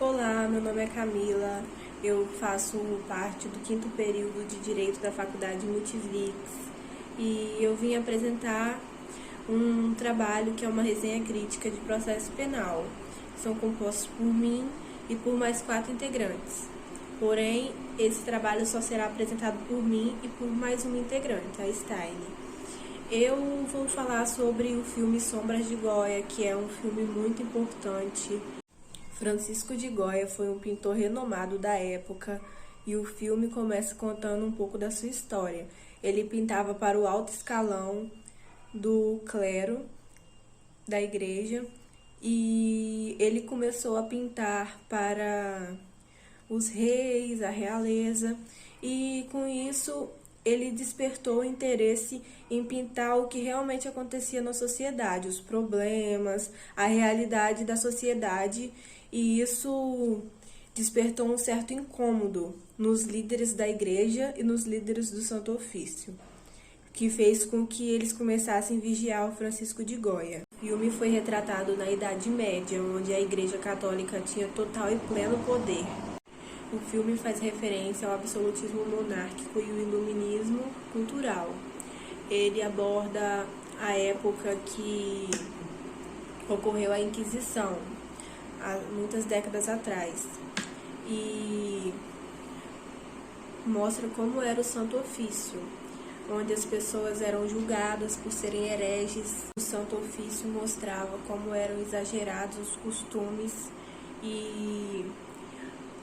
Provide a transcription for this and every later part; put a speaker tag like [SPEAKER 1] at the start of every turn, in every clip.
[SPEAKER 1] Olá, meu nome é Camila, eu faço parte do 5º período de Direito da Faculdade Multivix e eu vim apresentar um trabalho que é uma resenha crítica de processo penal. São compostos por mim e por mais 4 integrantes. Porém, esse trabalho só será apresentado por mim e por mais uma integrante, a Steine. Eu vou falar sobre o filme Sombras de Goya, que é um filme muito importante. Francisco de Goya foi um pintor renomado da época e o filme começa contando um pouco da sua história. Ele pintava para o alto escalão do clero da igreja e ele começou a pintar para os reis, a realeza, e com isso ele despertou o interesse em pintar o que realmente acontecia na sociedade, os problemas, a realidade da sociedade, e isso despertou um certo incômodo nos líderes da igreja e nos líderes do Santo Ofício, que fez com que eles começassem a vigiar o Francisco de Goya. O filme foi retratado na Idade Média, onde a Igreja Católica tinha total e pleno poder. O filme faz referência ao absolutismo monárquico e o iluminismo cultural. Ele aborda a época que ocorreu a Inquisição, há muitas décadas atrás, e mostra como era o Santo Ofício, onde as pessoas eram julgadas por serem hereges. O Santo Ofício mostrava como eram exagerados os costumes e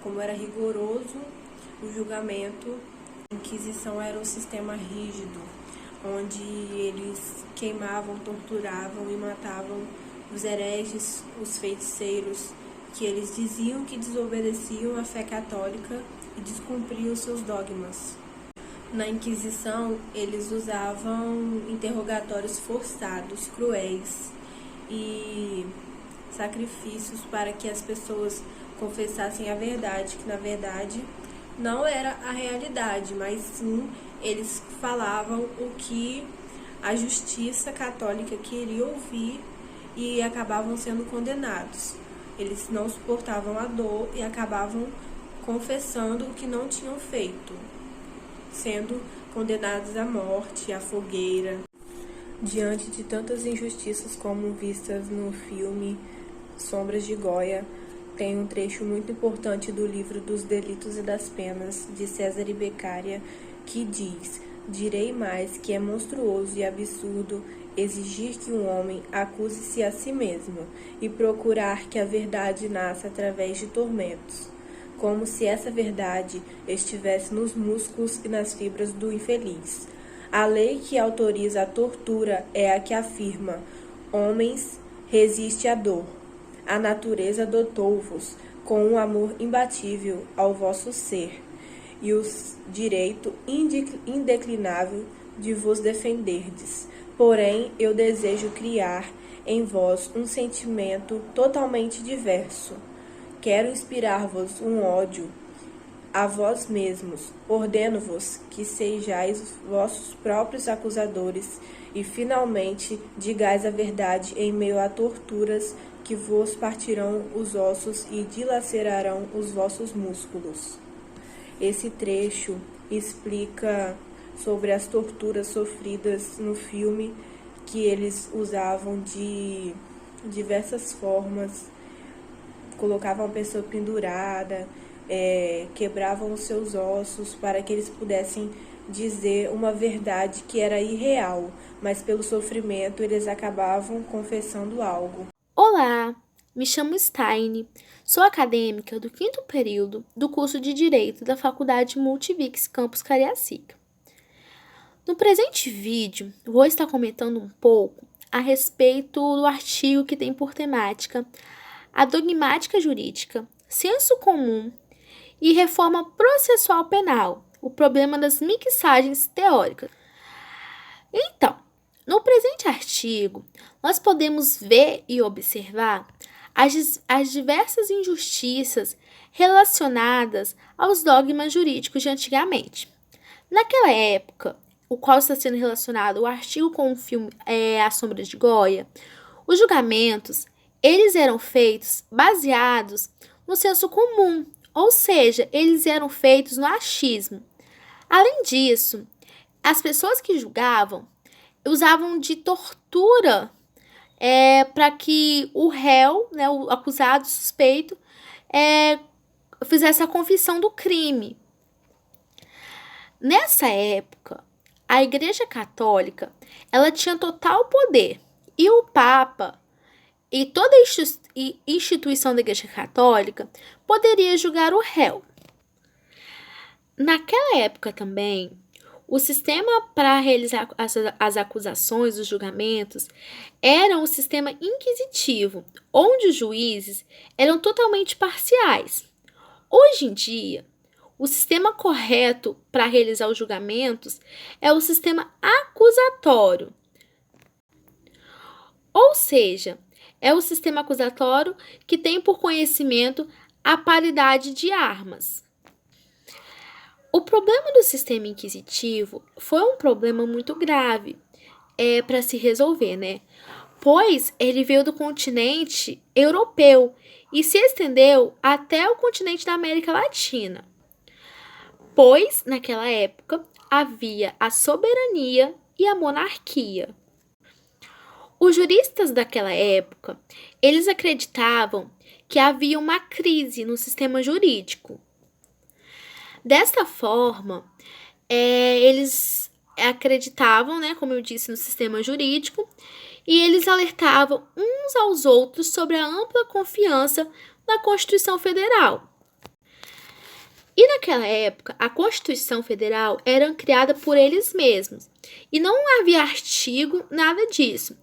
[SPEAKER 1] como era rigoroso o julgamento. A Inquisição era um sistema rígido, onde eles queimavam, torturavam e matavam os hereges, os feiticeiros, que eles diziam que desobedeciam à fé católica e descumpriam seus dogmas. Na Inquisição, eles usavam interrogatórios forçados, cruéis e sacrifícios para que as pessoas confessassem a verdade, que na verdade não era a realidade, mas sim eles falavam o que a justiça católica queria ouvir e acabavam sendo condenados. Eles não suportavam a dor e acabavam confessando o que não tinham feito, sendo condenados à morte, à fogueira. Diante de tantas injustiças como vistas no filme Sombras de Goya, tem um trecho muito importante do livro dos Delitos e das Penas, de César e Beccaria, que diz: "Direi mais que é monstruoso e absurdo exigir que um homem acuse-se a si mesmo e procurar que a verdade nasça através de tormentos, como se essa verdade estivesse nos músculos e nas fibras do infeliz. A lei que autoriza a tortura é a que afirma: homens, resiste à dor. A natureza dotou-vos com um amor imbatível ao vosso ser e o direito indeclinável de vos defenderdes. Porém, eu desejo criar em vós um sentimento totalmente diverso. Quero inspirar-vos um ódio a vós mesmos. Ordeno-vos que sejais vossos próprios acusadores e, finalmente, digais a verdade em meio a torturas que vos partirão os ossos e dilacerarão os vossos músculos." Esse trecho explica sobre as torturas sofridas no filme, que eles usavam de diversas formas, colocavam a pessoa pendurada, quebravam os seus ossos para que eles pudessem dizer uma verdade que era irreal, mas pelo sofrimento eles acabavam confessando algo.
[SPEAKER 2] Olá, me chamo Steine, sou acadêmica do 5º período do curso de Direito da Faculdade Multivix Campus Cariacica. No presente vídeo, vou estar comentando um pouco a respeito do artigo que tem por temática a dogmática jurídica, senso comum e reforma processual penal, o problema das mixagens teóricas. Então, no presente artigo, nós podemos ver e observar as diversas injustiças relacionadas aos dogmas jurídicos de antigamente. Naquela época, o qual está sendo relacionado o artigo com o filme As Sombras de Goya, os julgamentos eles eram feitos baseados no senso comum, ou seja, eles eram feitos no achismo. Além disso, as pessoas que julgavam usavam de tortura para que o réu, né, o acusado, suspeito, fizesse a confissão do crime. Nessa época, a Igreja Católica ela tinha total poder e o Papa e toda a instituição da Igreja Católica poderia julgar o réu. Naquela época também, o sistema para realizar as acusações, os julgamentos, era um sistema inquisitivo, onde os juízes eram totalmente parciais. Hoje em dia, o sistema correto para realizar os julgamentos é o sistema acusatório. Ou seja, é o sistema acusatório que tem por conhecimento a paridade de armas. O problema do sistema inquisitivo foi um problema muito grave para se resolver, né? Pois ele veio do continente europeu e se estendeu até o continente da América Latina. Pois, naquela época, havia a soberania e a monarquia. Os juristas daquela época, eles acreditavam que havia uma crise no sistema jurídico. Desta forma, eles acreditavam, né, como eu disse, no sistema jurídico, e eles alertavam uns aos outros sobre a ampla confiança na Constituição Federal. E naquela época, a Constituição Federal era criada por eles mesmos, e não havia artigo, nada disso.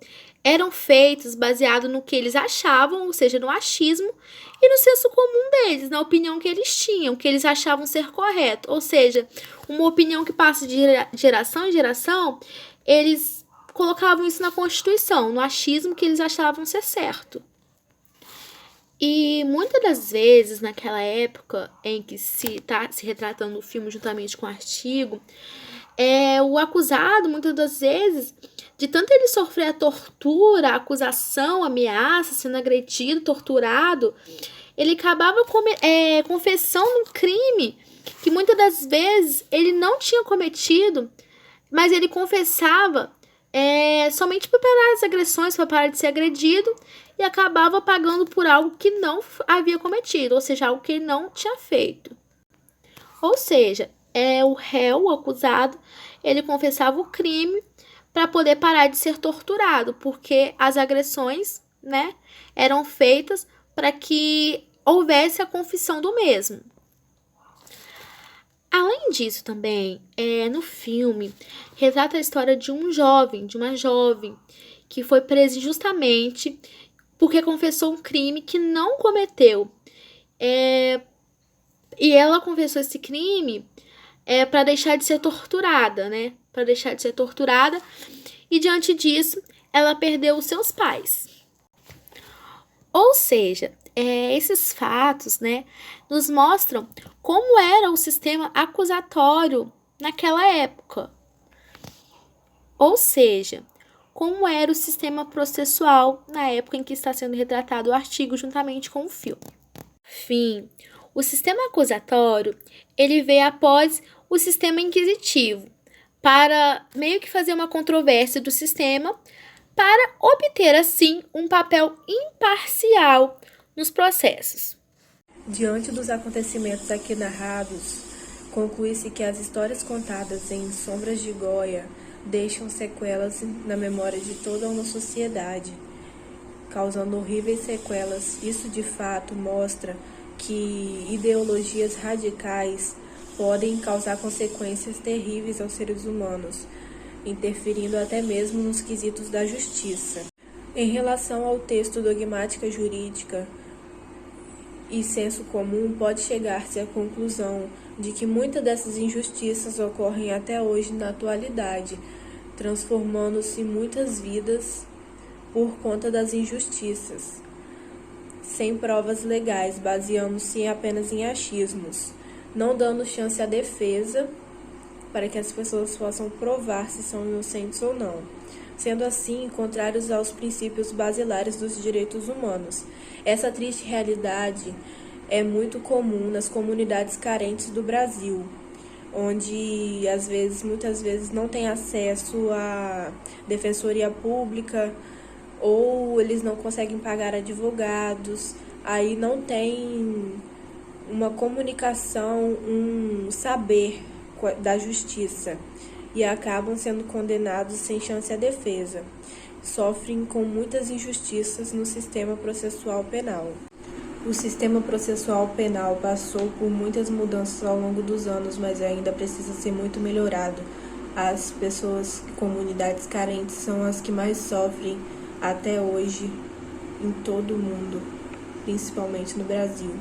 [SPEAKER 2] Eram feitos baseados no que eles achavam, ou seja, no achismo, e no senso comum deles, na opinião que eles tinham, que eles achavam ser correto. Ou seja, uma opinião que passa de geração em geração, eles colocavam isso na Constituição, no achismo que eles achavam ser certo. E muitas das vezes, naquela época em que se está se retratando o filme juntamente com o artigo, o acusado, muitas das vezes, de tanto ele sofrer a tortura, a acusação, a ameaça, sendo agredido, torturado, ele acabava confessando um crime que muitas das vezes ele não tinha cometido, mas ele confessava somente para parar as agressões, para parar de ser agredido, e acabava pagando por algo que não havia cometido, ou seja, algo que ele não tinha feito. Ou seja, o réu, o acusado, ele confessava o crime para poder parar de ser torturado, porque as agressões, né, eram feitas para que houvesse a confissão do mesmo. Além disso também, no filme, retrata a história de uma jovem, que foi presa injustamente porque confessou um crime que não cometeu. E ela confessou esse crime para deixar de ser torturada, né? Para deixar de ser torturada. E diante disso, ela perdeu os seus pais. Ou seja, esses fatos, né, nos mostram como era o sistema acusatório naquela época. Ou seja, como era o sistema processual na época em que está sendo retratado o artigo juntamente com o filme. Fim. O sistema acusatório, ele veio após o sistema inquisitivo, para meio que fazer uma controvérsia do sistema, para obter, assim, um papel imparcial nos processos.
[SPEAKER 1] Diante dos acontecimentos aqui narrados, conclui-se que as histórias contadas em Sombras de Goya deixam sequelas na memória de toda uma sociedade, causando horríveis sequelas. Isso, de fato, mostra que ideologias radicais podem causar consequências terríveis aos seres humanos, interferindo até mesmo nos quesitos da justiça. Em relação ao texto Dogmática Jurídica e Senso Comum, pode chegar-se à conclusão de que muitas dessas injustiças ocorrem até hoje na atualidade, transformando-se muitas vidas por conta das injustiças, sem provas legais, baseando-se apenas em achismos, não dando chance à defesa para que as pessoas possam provar se são inocentes ou não, sendo assim contrários aos princípios basilares dos direitos humanos. Essa triste realidade é muito comum nas comunidades carentes do Brasil, onde muitas vezes não tem acesso à defensoria pública ou eles não conseguem pagar advogados, aí não tem uma comunicação, um saber da justiça e acabam sendo condenados sem chance à defesa. Sofrem com muitas injustiças no sistema processual penal. O sistema processual penal passou por muitas mudanças ao longo dos anos, mas ainda precisa ser muito melhorado. As pessoas, comunidades carentes, são as que mais sofrem até hoje em todo o mundo, principalmente no Brasil.